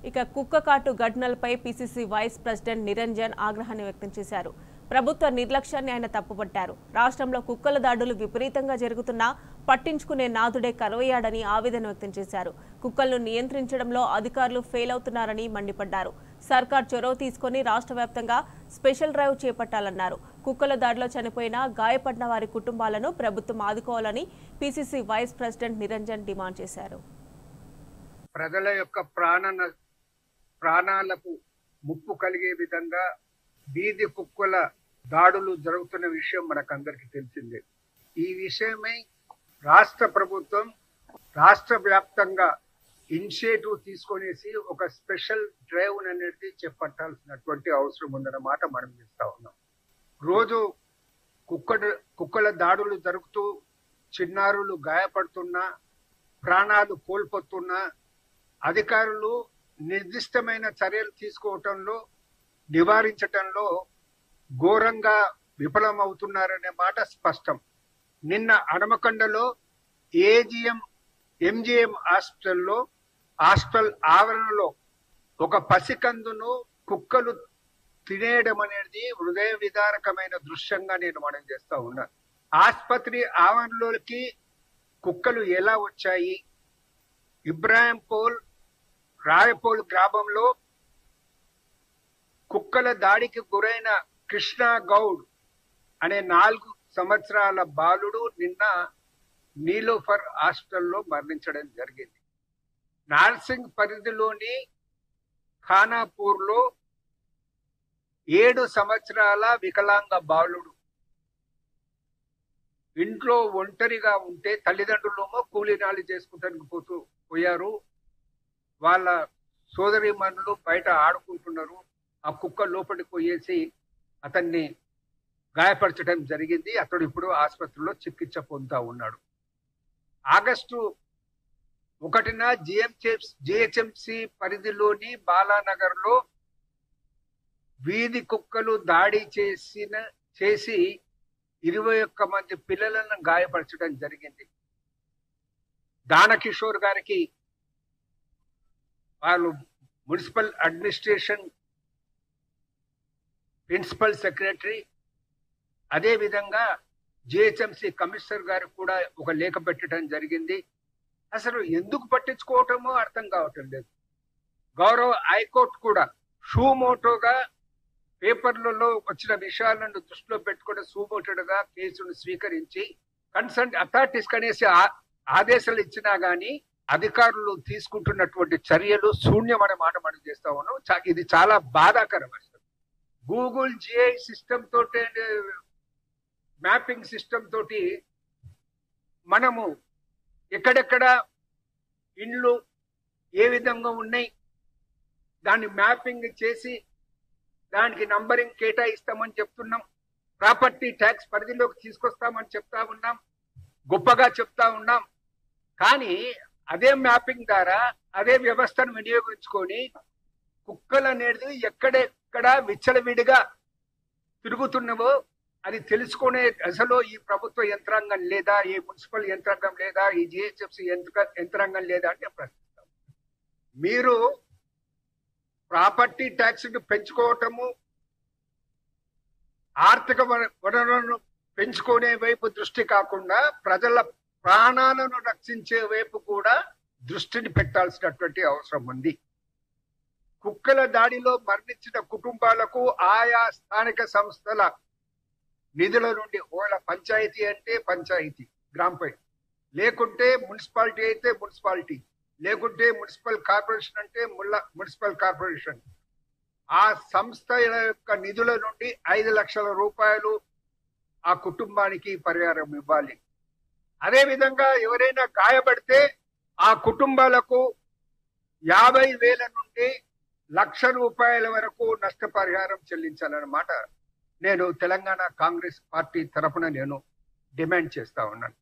ఇక కుక్కకాటు ఘటనలపై PCC vice president Niranjan ఆగ్రహాన్ని వ్యక్తం చేశారు. ప్రభుత్వ నిర్లక్ష్యాన్ని ఆయన తప్పుపట్టారు. రాష్ట్రంలో కుక్కల దాడులు విపరీతంగా జరుగుతున్నా పట్టించుకునే నాథుడే కరువయ్యాడని ఆవేదన వ్యక్తం చేశారు. కుక్కలను నియంత్రించడంలో అధికారులు ఫెయిల్ అవుతున్నారని మండిపడ్డారు. సర్కార్ చొరవ తీసుకుని రాష్ట్ర వ్యాప్తంగా స్పెషల్ డ్రైవ్ చేపట్టాలన్నారు. కుక్కల దాడిలో చనిపోయిన గాయపడిన వారి కుటుంబాలను ప్రభుత్వం ఆదుకోవాలని PCC vice president Niranjan demand చేశారు. ప్రజల యొక్క ప్రాణాలకు ముప్పు కలిగే విధంగా వీధి కుక్కల దాడులు జరుగుతున్న విషయం మనకందరికీ తెలిసిందే. ఈ విషయమై రాష్ట్ర ప్రభుత్వం రాష్ట్ర వ్యాప్తంగా ఇనిషియేటివ్ తీసుకొనేసి ఒక స్పెషల్ డ్రైవ్ అనేది చేపట్టాల్సినటువంటి అవసరం ఉందన్నమాట మనం చేస్తా ఉన్నాం. రోజు కుక్కల దాడులు జరుగుతూ చిన్నారులు గాయపడుతున్నా, ప్రాణాలు కోల్పోతున్నా అధికారులు నిర్దిష్టమైన చర్యలు తీసుకోవటంలో నివారించటంలో ఘోరంగా విఫలమవుతున్నారనే మాట స్పష్టం. నిన్న హనుమకొండలో ఎంజీఎం హాస్పిటల్ ఆవరణలో ఒక పసికందును కుక్కలు తినేయడం అనేది హృదయ విదారకమైన దృశ్యంగా నేను మనం చేస్తా ఉన్నాను. ఆసుపత్రి ఆవరణలోకి కుక్కలు ఎలా వచ్చాయి? ఇబ్రాహింపూల్ రాయపూల్ గ్రామంలో కుక్కల దాడికి గురైన కృష్ణ గౌడ్ అనే 4 సంవత్సరాల బాలుడు నిన్న నీలోఫర్ హాస్పిటల్లో మరణించడం జరిగింది. నార్సింగ్ పరిధిలోని ఖానాపూర్లో 7 సంవత్సరాల వికలాంగ బాలుడు ఇంట్లో ఒంటరిగా ఉంటే తల్లిదండ్రులేమో కూలీనాలు చేసుకుంటానికి పోయారు. వాళ్ళ సోదరీమణులు బయట ఆడుకుంటున్నారు. ఆ కుక్క లోపలికి పోయేసి అతన్ని గాయపరచడం జరిగింది. అతడు ఇప్పుడు ఆసుపత్రిలో చికిత్స పొందుతా ఉన్నాడు. ఆగస్టు 1న జిహెచ్ఎంసి పరిధిలోని బాలానగర్లో వీధి కుక్కలు దాడి చేసి 21 మంది పిల్లలను గాయపరచడం జరిగింది. దానకిషోర్ గారికి వాళ్ళు మున్సిపల్ అడ్మినిస్ట్రేషన్ ప్రిన్సిపల్ సెక్రటరీ, అదే విధంగా జిహెచ్ఎంసి కమిషనర్ గారికి కూడా ఒక లేఖ పెట్టడం జరిగింది. అసలు ఎందుకు పట్టించుకోవటమో అర్థం కావటం లేదు. గౌరవ హైకోర్టు కూడా షూమోటోగా పేపర్లలో వచ్చిన విషయాలను దృష్టిలో పెట్టుకుని సూమోటోగా కేసును స్వీకరించి కన్సర్న్ అథారిటీస్ కనేసి ఆదేశాలు ఇచ్చినా గానీ అధికారులు తీసుకుంటున్నటువంటి చర్యలు శూన్యం అనే మాట మనం చేస్తా ఉన్నాం. ఇది చాలా బాధాకరం. అసలు గూగుల్ జిఐ సిస్టమ్ తోటి, మ్యాపింగ్ సిస్టమ్ తోటి మనము ఎక్కడెక్కడ ఇండ్లు ఏ విధంగా ఉన్నాయి దాన్ని మ్యాపింగ్ చేసి దానికి నంబరింగ్ కేటాయిస్తామని చెప్తున్నాం. ప్రాపర్టీ ట్యాక్స్ పరిధిలోకి తీసుకొస్తామని చెప్తా ఉన్నాం, గొప్పగా చెప్తా ఉన్నాం. కానీ అదే మ్యాపింగ్ ద్వారా అదే వ్యవస్థను వినియోగించుకొని కుక్కలు అనేది ఎక్కడెక్కడ విచ్చలవిడిగా తిరుగుతున్నవో అది తెలుసుకునే అసలు ఈ ప్రభుత్వ యంత్రాంగం లేదా, ఈ మున్సిపల్ యంత్రాంగం లేదా, ఈ జిహెచ్ఎంసి యంత్రాంగం లేదా అంటే ప్రశ్నిస్తాం. మీరు ప్రాపర్టీ ట్యాక్స్ పెంచుకోవటము, ఆర్థిక వనరులను పెంచుకునే వైపు దృష్టి కాకుండా ప్రజల ప్రాణాలను రక్షించే వైపు కూడా దృష్టిని పెట్టాల్సినటువంటి అవసరం ఉంది. కుక్కల దాడిలో మరణించిన కుటుంబాలకు ఆయా స్థానిక సంస్థల నిధుల నుండి, ఒకవేళ పంచాయతీ అంటే పంచాయతీ గ్రామ, లేకుంటే మున్సిపాలిటీ అయితే మున్సిపాలిటీ, లేకుంటే మున్సిపల్ కార్పొరేషన్ అంటే మున్సిపల్ కార్పొరేషన్, ఆ సంస్థల యొక్క నిధుల నుండి 5 లక్షల రూపాయలు ఆ కుటుంబానికి పరిహారం ఇవ్వాలి. అదే విధంగా ఎవరైనా గాయపడితే ఆ కుటుంబాలకు 50,000 నుండి 1,00,000 రూపాయల వరకు నష్టపరిహారం చెల్లించాలన్నమాట నేను తెలంగాణ కాంగ్రెస్ పార్టీ తరఫున నేను డిమాండ్ చేస్తా ఉన్నాను.